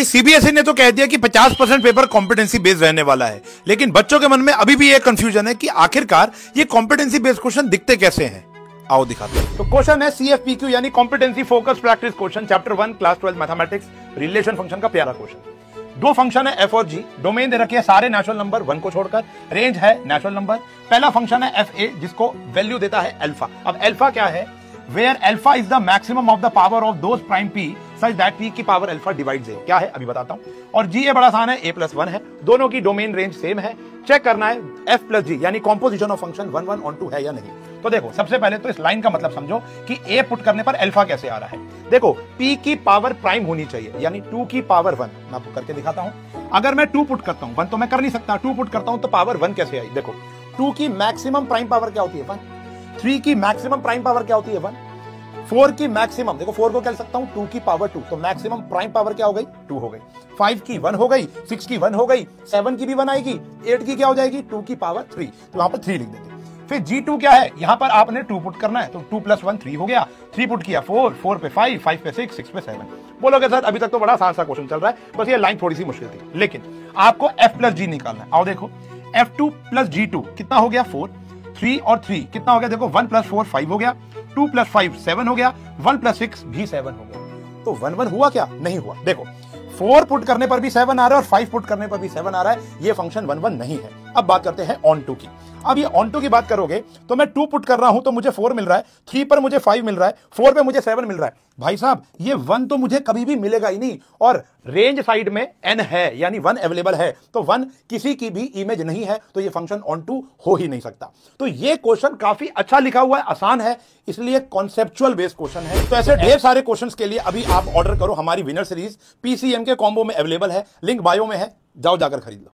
CBSE ने तो कह दिया कि 50% पेपर कॉम्पिटेंसी बेस्ड रहने वाला है, लेकिन बच्चों के मन में अभी भी एक कंफ्यूजन है कि आखिरकार ये कॉम्पिटेंसी बेस्ड क्वेश्चन दिखते कैसे हैं। आओ दिखाते हैं। तो क्वेश्चन है सीएफपीक्यू यानी competency focus practice question, chapter 1 class 12 mathematics, relation function का प्यारा क्वेश्चन। दो फंक्शन है एफ और जी, डोमेन दे रखी है सारे नेचुरल नंबर 1 को छोड़कर, रेंज है नेचुरल नंबर। पहला फंक्शन है एफ ए जिसको वैल्यू देता है अल्फा। अब अल्फा क्या है? Where alpha is the maximum of the power of those prime P such that P की पावर अल्फा डिवाइड्स ए। क्या है अभी बताता हूं। और जी ए बड़ा आसान है, ए प्लस 1 है, दोनों की डोमेन रेंज सेम है। चेक करना है एफ प्लस जी यानी कॉम्पोजिशन ऑफ फंक्शन 1 1 ऑन 2 है या नहीं। तो देखो सबसे पहले तो इस लाइन का मतलब समझो कि ए पुट करने पर अल्फा कैसे आ रहा है। देखो पी की पावर प्राइम होनी चाहिए यानी 2 की पावर 1। मैं आपको करके दिखाता हूं। अगर मैं 2 पुट करता हूं, 1 तो मैं कर नहीं सकता, 2 पुट करता हूं तो पावर 1 कैसे आई। देखो 2 की मैक्सिमम प्राइम पावर क्या होती है 1, 3 की मैक्सिमम प्राइम पावर क्या होती है 1, 4 की मैक्सिमम, देखो 4 को कह सकता हूं 2 की पावर 2, तो मैक्सिमम प्राइम पावर क्या हो गई 2 हो गई। 5 की 1 हो गई, 6 की 1 हो गई, 7 की भी 1 आएगी, 8 की क्या हो जाएगी 2 की पावर 3, तो वहां पर 3 लिख देंगे। फिर G2 क्या है, यहां पर आपने 2 पुट करना है, तो 2 + 1 3 हो गया, 3 पुट किया 4, 4 पे 5, 5 पे 6, 6 पे 7। बोलोगे सर अभी तक तो बड़ा आसान सा क्वेश्चन चल रहा है, बस ये लाइन थोड़ी सी मुश्किल थी, लेकिन आपको F + G निकालना है। आओ देखो F2 + G2 कितना हो गया 4, 3 और 3 कितना हो गया, देखो 1 + 4 5 हो गया, 2 + 5 7 हो गया, 1 + 6 भी 7 हो गया। तो 1 1 हुआ क्या, नहीं हुआ। देखो 4 पुट करने पर भी 7 आ रहा है और 5 पुट करने पर भी 7 आ रहा है, ये फंक्शन 1 1 नहीं है। अब बात करते हैं ऑन टू की। अब ये ऑन टू की बात करोगे तो मैं 2 पुट कर रहा हूं तो मुझे 4 मिल रहा है, 3 पर मुझे 5 मिल रहा है, 4 पे मुझे 7 मिल रहा है। भाई साहब ये 1 तो मुझे कभी भी मिलेगा ही नहीं, और रेंज साइड में n है यानी 1 अवेलेबल है, तो 1 किसी की भी इमेज नहीं है, तो ये फंक्शन ऑन टू हो ही नहीं सकता। तो ये क्वेश्चन काफी अच्छा लिखा हुआ है, आसान है, इसलिए कॉन्सेप्चुअल बेस्ड क्वेश्चन है। तो ऐसे ढेर सारे क्वेश्चंस के लिए अभी आप ऑर्डर करो, हमारी विनर सीरीज पीसीएम के कॉम्बो में अवेलेबल है, लिंक बायो में है, जाओ जाकर खरीद लो।